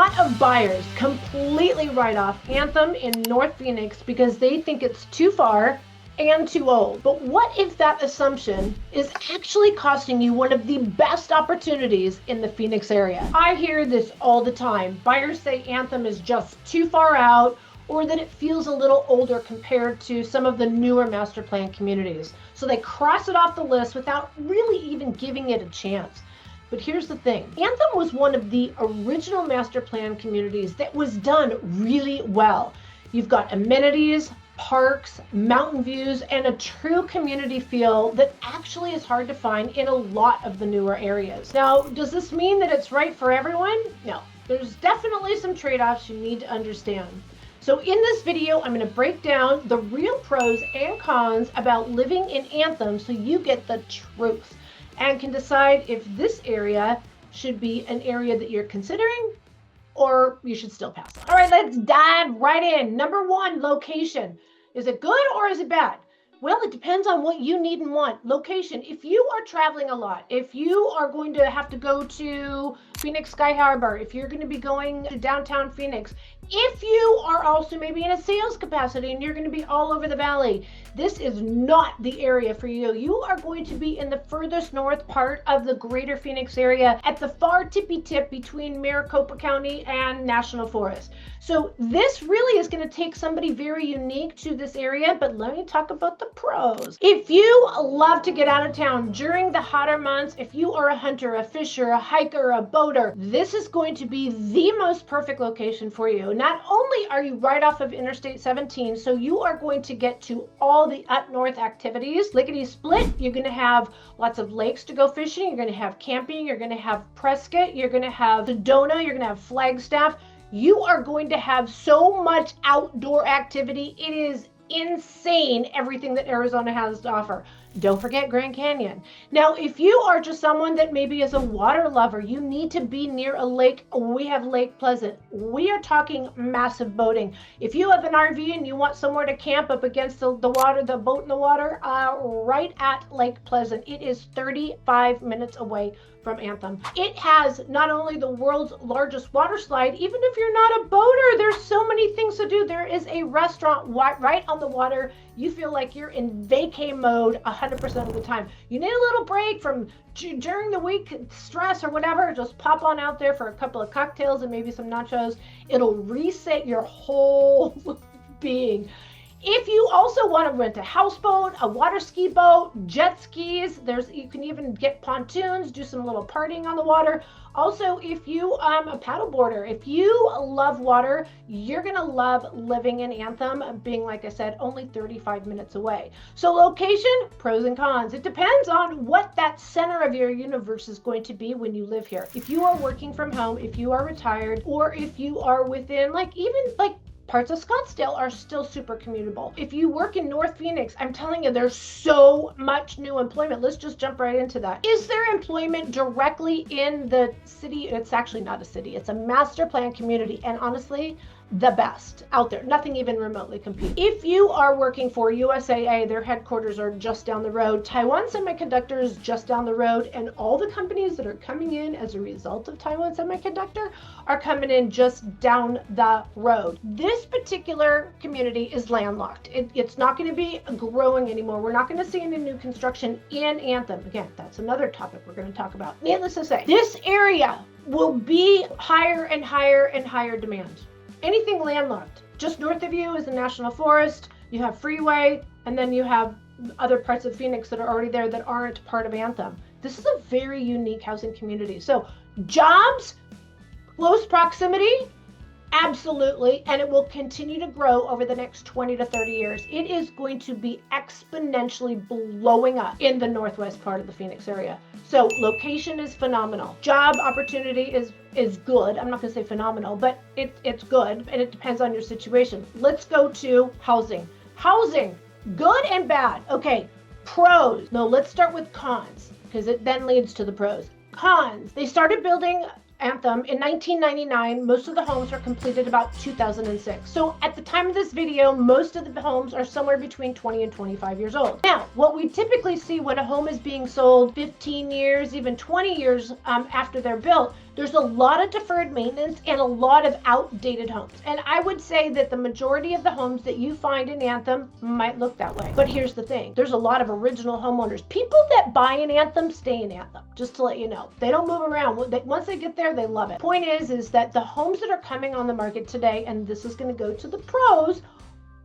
lot of buyers completely write off Anthem in North Phoenix because they think it's too far and too old. But what if that assumption is actually costing you one of the best opportunities in the Phoenix area? I hear this all the time. Buyers say Anthem is just too far out, or that it feels a little older compared to some of the newer master plan communities. So they cross it off the list without really even giving it a chance. But here's the thing. Anthem was one of the original master plan communities that was done really well. You've got amenities, parks, mountain views, and a true community feel that actually is hard to find in a lot of the newer areas. Now, does this mean that it's right for everyone? No. There's definitely some trade-offs you need to understand. So in this video, I'm going to break down the real pros and cons about living in Anthem so you get the truth and can decide if this area should be an area that you're considering or you should still pass on. All right, let's dive right in. Number one, location. Is it good or is it bad? Well, it depends on what you need and want. Location, if you are traveling a lot, if you are going to have to go to Phoenix Sky Harbor, if you're going to be going to downtown Phoenix, if you are also maybe in a sales capacity and you're going to be all over the valley, this is not the area for you. You are going to be in the furthest north part of the greater Phoenix area at the far tippy tip between Maricopa County and National Forest. So this really is going to take somebody very unique to this area, but let me talk about the pros. If you love to get out of town during the hotter months, if you are a hunter, a fisher, a hiker, a boater, this is going to be the most perfect location for you. Not only are you right off of Interstate 17, so you are going to get to all the up north activities. Lickety split, you're going to have lots of lakes to go fishing, you're going to have camping, you're going to have Prescott, you're going to have Sedona, you're going to have Flagstaff. You are going to have so much outdoor activity. It is insane everything that Arizona has to offer. Don't forget Grand Canyon. Now, if you are just someone that maybe is a water lover, you need to be near a lake. We have Lake Pleasant. We are talking massive boating. If you have an RV and you want somewhere to camp up against the water, the boat in the water, right at Lake Pleasant. It is 35 minutes away from Anthem. It has not only the world's largest water slide, even if you're not a boater, there's so many things to do. There is a restaurant right on the water. You feel like you're in vacay mode 100% of the time. You need a little break from during the week stress or whatever, just pop on out there for a couple of cocktails and maybe some nachos. It'll reset your whole being. If you also want to rent a houseboat, a water ski boat, jet skis, you can even get pontoons, do some little partying on the water. Also, if you a paddleboarder, if you love water, you're going to love living in Anthem, being, like I said, only 35 minutes away. So location, pros and cons. It depends on what that center of your universe is going to be when you live here. If you are working from home, if you are retired, or if you are within parts of Scottsdale are still super commutable. If you work in North Phoenix, I'm telling you, there's so much new employment. Let's just jump right into that. Is there employment directly in the city? It's actually not a city. It's a master plan community. And honestly, the best out there. Nothing even remotely competes. If you are working for USAA, their headquarters are just down the road. Taiwan Semiconductor is just down the road. And all the companies that are coming in as a result of Taiwan Semiconductor are coming in just down the road. This particular community is landlocked. It's not going to be growing anymore. We're not going to see any new construction in Anthem. Again, that's another topic we're going to talk about. Needless to say, this area will be higher and higher and higher demand. Anything landlocked. Just north of you is the National Forest. You have Freeway, and then you have other parts of Phoenix that are already there that aren't part of Anthem. This is a very unique housing community. So jobs, close proximity, absolutely, and it will continue to grow over the next 20 to 30 years. It is going to be exponentially blowing up in the northwest part of the Phoenix area. So location is phenomenal. Job opportunity is good. I'm not going to say phenomenal, but it's good, and it depends on your situation. Let's go to housing. Housing, good and bad. Okay, pros. No, let's start with cons, because it then leads to the pros. Cons. They started building Anthem in 1999. Most of the homes were completed about 2006. So at the time of this video, most of the homes are somewhere between 20 and 25 years old. Now, what we typically see when a home is being sold 15 years, even 20 years after they're built, There's a lot of deferred maintenance and a lot of outdated homes. And I would say that the majority of the homes that you find in Anthem might look that way. But here's the thing. There's a lot of original homeowners. People that buy in Anthem stay in Anthem, just to let you know. They don't move around. Once they get there, they love it. Point is that the homes that are coming on the market today, and this is going to go to the pros,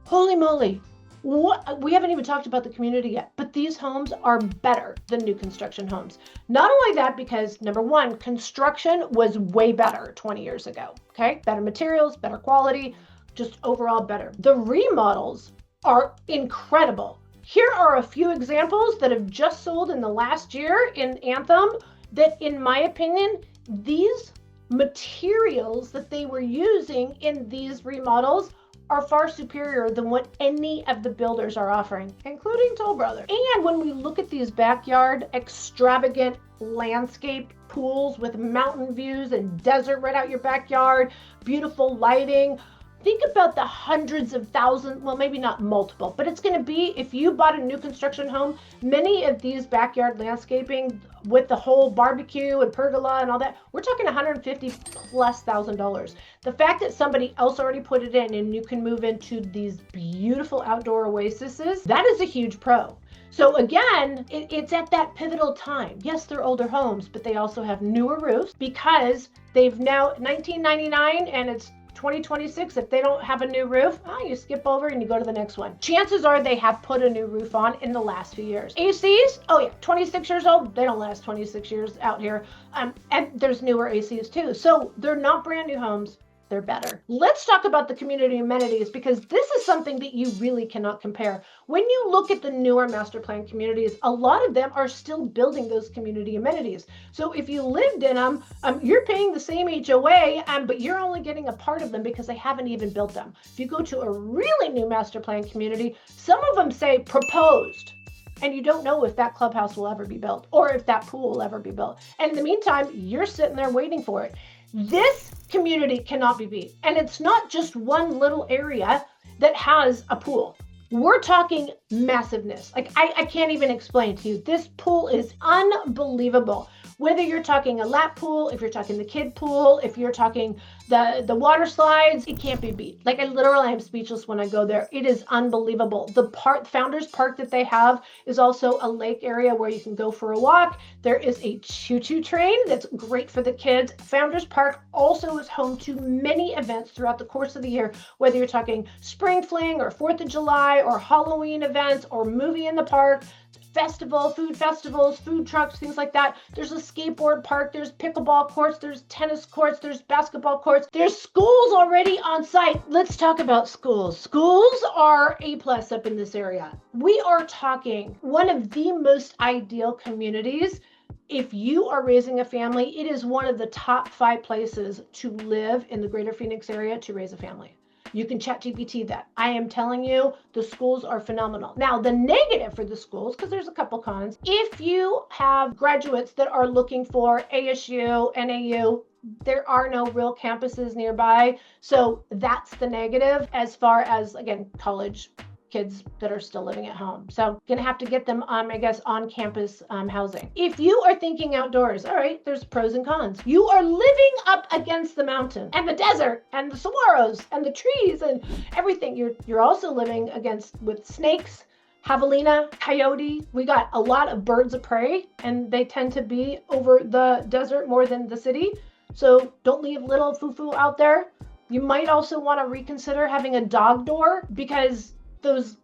holy moly. We haven't even talked about the community yet, but these homes are better than new construction homes. Not only that, because number one, construction was way better 20 years ago, okay? Better materials, better quality, just overall better. The remodels are incredible. Here are a few examples that have just sold in the last year in Anthem that, in my opinion, these materials that they were using in these remodels are far superior than what any of the builders are offering, including Toll Brothers. And when we look at these backyard extravagant landscape pools with mountain views and desert right out your backyard, beautiful lighting, think about the hundreds of thousands, well, maybe not multiple, but it's going to be, if you bought a new construction home, many of these backyard landscaping with the whole barbecue and pergola and all that, we're talking $150,000+. The fact that somebody else already put it in and you can move into these beautiful outdoor oases, that is a huge pro. So again, it's at that pivotal time. Yes, they're older homes, but they also have newer roofs because they've now 1999 and it's 2026. If they don't have a new roof, you skip over and you go to the next one. Chances are they have put a new roof on in the last few years. ACs, 26 years old. They don't last 26 years out here. And there's newer ACs too. So they're not brand new homes. They're better. Let's talk about the community amenities, because this is something that you really cannot compare. When you look at the newer master plan communities, a lot of them are still building those community amenities. So if you lived in them, you're paying the same HOA, but you're only getting a part of them because they haven't even built them. If you go to a really new master plan community, some of them say proposed. And you don't know if that clubhouse will ever be built or if that pool will ever be built. And in the meantime, you're sitting there waiting for it. This community cannot be beat. And it's not just one little area that has a pool. We're talking massiveness. Like I can't even explain to you. This pool is unbelievable. Whether you're talking a lap pool, if you're talking the kid pool, if you're talking the water slides, it can't be beat. Like I literally am speechless when I go there. It is unbelievable. The Founders Park that they have is also a lake area where you can go for a walk. There is a choo-choo train that's great for the kids. Founders Park also is home to many events throughout the course of the year, whether you're talking Spring Fling or 4th of July or Halloween events or movie in the park. Food festivals, food trucks, things like that. There's a skateboard park, there's pickleball courts, there's tennis courts, there's basketball courts, there's schools already on site. Let's talk about schools. Schools are A+ up in this area. We are talking one of the most ideal communities. If you are raising a family, it is one of the top 5 places to live in the greater Phoenix area to raise a family. You can ChatGPT that. I am telling you, the schools are phenomenal. Now, the negative for the schools, because there's a couple cons, if you have graduates that are looking for ASU, NAU, there are no real campuses nearby. So that's the negative as far as, again, college kids that are still living at home. So gonna have to get them on campus housing. If you are thinking outdoors, all right, there's pros and cons. You are living up against the mountain and the desert and the saguaros and the trees and everything. You're also living with snakes, javelina, coyote. We got a lot of birds of prey, and they tend to be over the desert more than the city. So don't leave little foo-foo out there. You might also want to reconsider having a dog door, because those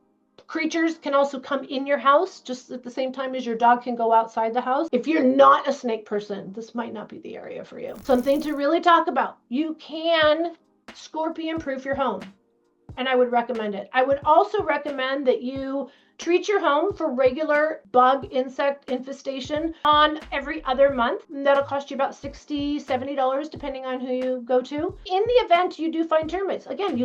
creatures can also come in your house just at the same time as your dog can go outside the house. If you're not a snake person, this might not be the area for you. Something to really talk about. You can scorpion-proof your home, and I would recommend it. I would also recommend that you treat your home for regular bug insect infestation on every other month. That'll cost you about $60, $70 depending on who you go to. In the event you do find termites, again,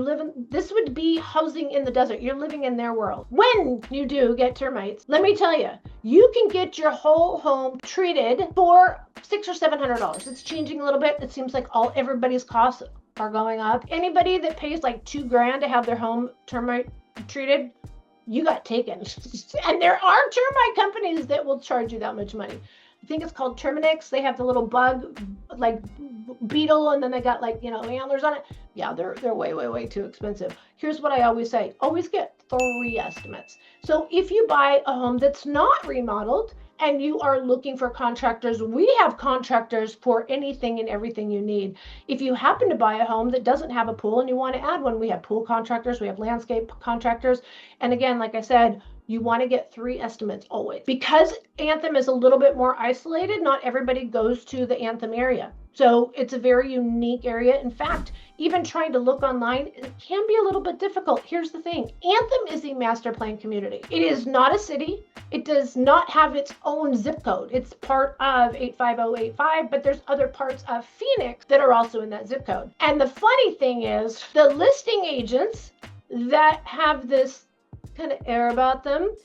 this would be housing in the desert. You're living in their world. When you do get termites, let me tell you, you can get your whole home treated for $600 or $700. It's changing a little bit. It seems like everybody's costs are going up. Anybody that pays like $2,000 to have their home termite treated, you got taken. And there are termite companies that will charge you that much money. I think it's called Terminix. They have the little bug, like beetle, and then they got like, antlers on it. Yeah, they're way too expensive. Here's what I always say. Always get 3 estimates. So if you buy a home that's not remodeled and you are looking for contractors, we have contractors for anything and everything you need. If you happen to buy a home that doesn't have a pool and you want to add one, we have pool contractors, we have landscape contractors. And again, like I said, you want to get 3 estimates always. Because Anthem is a little bit more isolated, not everybody goes to the Anthem area. So it's a very unique area. In fact, even trying to look online, it can be a little bit difficult. Here's the thing. Anthem is a master plan community. It is not a city. It does not have its own zip code. It's part of 85085, but there's other parts of Phoenix that are also in that zip code. And the funny thing is, the listing agents that have this kind of air about them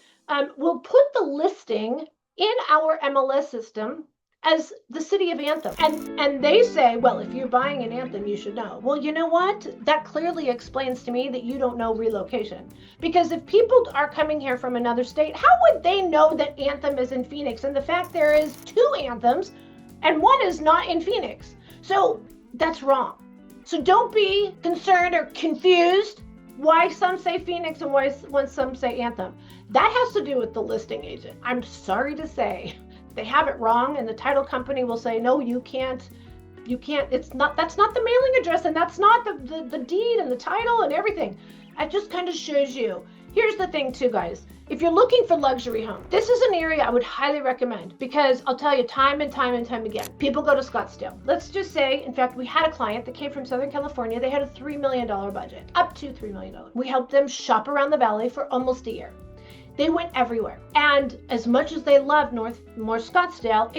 will put the listing in our MLS system as the city of Anthem. And they say, well, if you're buying an Anthem, you should know. Well, you know what? That clearly explains to me that you don't know relocation. Because if people are coming here from another state, how would they know that Anthem is in Phoenix? And the fact there is 2 Anthems and one is not in Phoenix. So that's wrong. So don't be concerned or confused why some say Phoenix and why some say Anthem. That has to do with the listing agent. I'm sorry to say they have it wrong, and the title company will say, no, you can't, that's not the mailing address, and that's not the deed and the title and everything. It just kind of shows you. Here's the thing too, guys. If you're looking for luxury home, this is an area I would highly recommend, because I'll tell you time and time again, people go to Scottsdale. Let's just say, in fact, we had a client that came from Southern California. They had a $3 million budget, up to $3 million. We helped them shop around the valley for almost a year. They went everywhere. And as much as they loved North Scottsdale,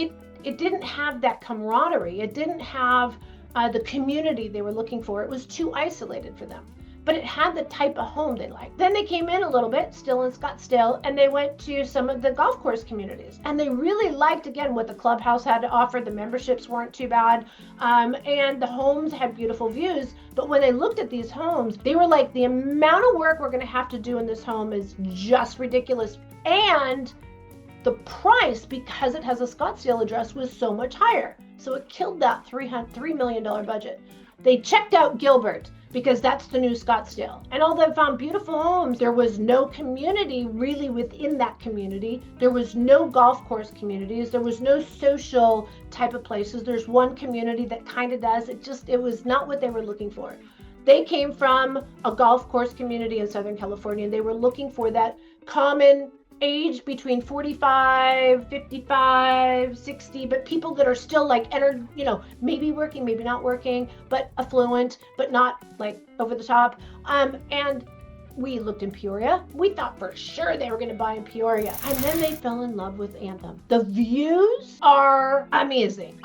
it didn't have that camaraderie. It didn't have the community they were looking for. It was too isolated for them. But it had the type of home they liked. Then they came in a little bit, still in Scottsdale, and they went to some of the golf course communities. And they really liked, again, what the clubhouse had to offer. The memberships weren't too bad. And the homes had beautiful views. But when they looked at these homes, they were like, the amount of work we're going to have to do in this home is just ridiculous. And the price, because it has a Scottsdale address, was so much higher. So it killed that $3 million budget. They checked out Gilbert, because that's the new Scottsdale. And although they found beautiful homes, there was no community really within that community. There was no golf course communities. There was no social type of places. There's one community that kind of does. It was not what they were looking for. They came from a golf course community in Southern California, and they were looking for that common age between 45, 55, 60, but people that are still like entered, maybe working, maybe not working, but affluent, but not like over the top. And we looked in Peoria. We thought for sure they were going to buy in Peoria. And then they fell in love with Anthem. The views are amazing.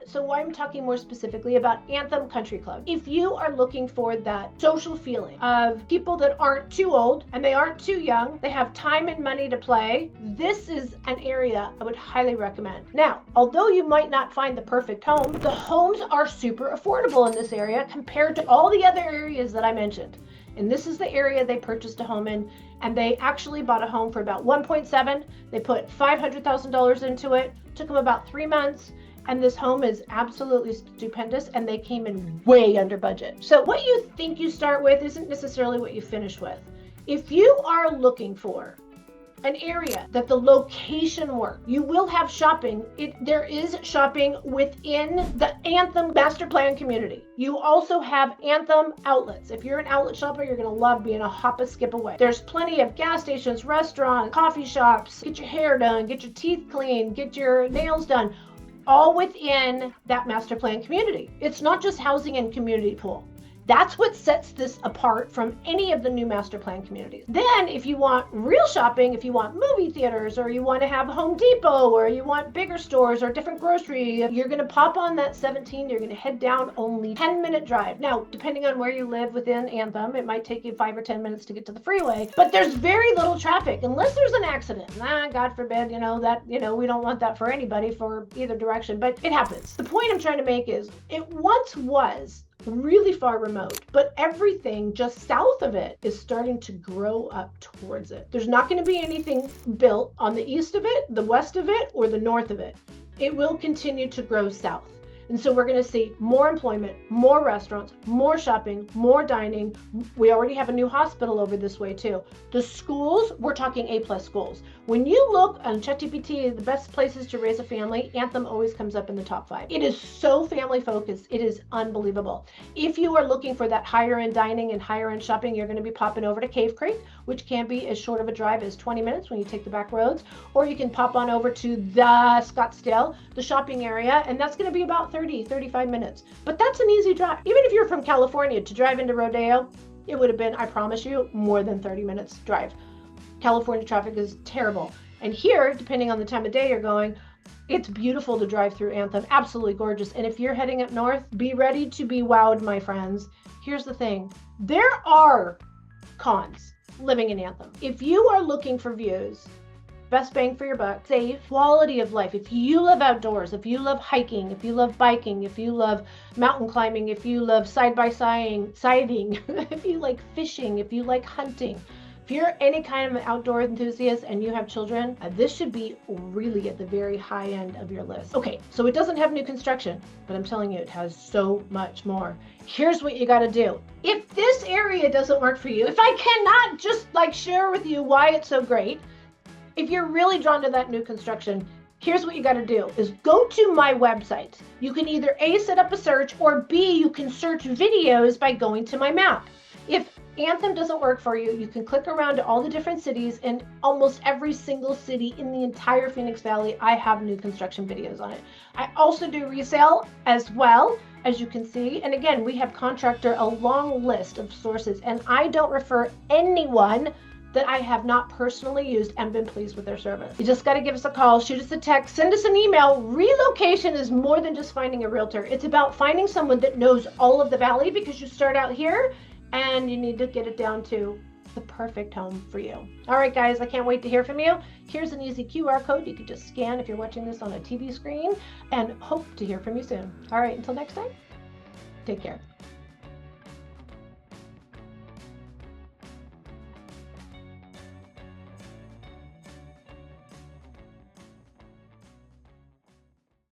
So I'm talking more specifically about Anthem Country Club. If you are looking for that social feeling of people that aren't too old and they aren't too young, they have time and money to play, this is an area I would highly recommend. Now, although you might not find the perfect home, the homes are super affordable in this area compared to all the other areas that I mentioned. And this is the area they purchased a home in, and they actually bought a home for about 1.7. They put $500,000 into it. Took them about 3 months, and this home is absolutely stupendous, and they came in way under budget. So what you think you start with isn't necessarily what you finish with. If you are looking for an area that the location works, you will have shopping. There is shopping within the Anthem master plan community. You also have Anthem outlets. If you're an outlet shopper, you're going to love being a hop a skip away. There's plenty of gas stations, restaurants, coffee shops. Get your hair done, get your teeth cleaned, get your nails done, all within that master plan community. It's not just housing and community pool. That's what sets this apart from any of the new master plan communities. Then if you want real shopping, if you want movie theaters, or you want to have Home Depot, or you want bigger stores or different grocery, you're going to pop on that 17, you're going to head down only 10-minute drive. Now, depending on where you live within Anthem, it might take you 5 or 10 minutes to get to the freeway, but there's very little traffic unless there's an accident. God forbid, we don't want that for anybody for either direction, but it happens. The point I'm trying to make is it once was really far remote, but everything just south of it is starting to grow up towards it. There's not going to be anything built on the east of it, the west of it, or the north of it. It will continue to grow south. And so we're going to see more employment, more restaurants, more shopping, more dining. We already have a new hospital over this way too. The schools, we're talking A+ schools. When you look on ChatGPT, the best places to raise a family, Anthem always comes up in the top 5. It is so family focused. It is unbelievable. If you are looking for that higher end dining and higher end shopping, you're going to be popping over to Cave Creek, which can be as short of a drive as 20 minutes when you take the back roads, or you can pop on over to the Scottsdale, the shopping area, and that's going to be about 35 minutes. But that's an easy drive. Even if you're from California to drive into Rodeo, it would have been, I promise you, more than 30 minutes drive. California traffic is terrible. And here, depending on the time of day you're going, it's beautiful to drive through Anthem. Absolutely gorgeous. And if you're heading up north, be ready to be wowed, my friends. Here's the thing. There are cons living in Anthem. If you are looking for views, best bang for your buck, safe, quality of life. If you love outdoors, if you love hiking, if you love biking, if you love mountain climbing, if you love side-by-siding, if you like fishing, if you like hunting, if you're any kind of outdoor enthusiast and you have children, this should be really at the very high end of your list. Okay, so it doesn't have new construction, but I'm telling you, it has so much more. Here's what you got to do. If this area doesn't work for you, if I cannot just share with you why it's so great, if you're really drawn to that new construction, here's what you got to do is go to my website. You can either A, set up a search, or B, you can search videos by going to my map. If Anthem doesn't work for you, you can click around to all the different cities, and almost every single city in the entire Phoenix Valley, I have new construction videos on it. I also do resale as well, as you can see. And again, we have contractor, a long list of sources, and I don't refer anyone that I have not personally used and been pleased with their service. You just got to give us a call, shoot us a text, send us an email. Relocation is more than just finding a realtor. It's about finding someone that knows all of the valley, because you start out here and you need to get it down to the perfect home for you. All right, guys, I can't wait to hear from you. Here's an easy QR code you can just scan if you're watching this on a TV screen, and hope to hear from you soon. All right, until next time, take care.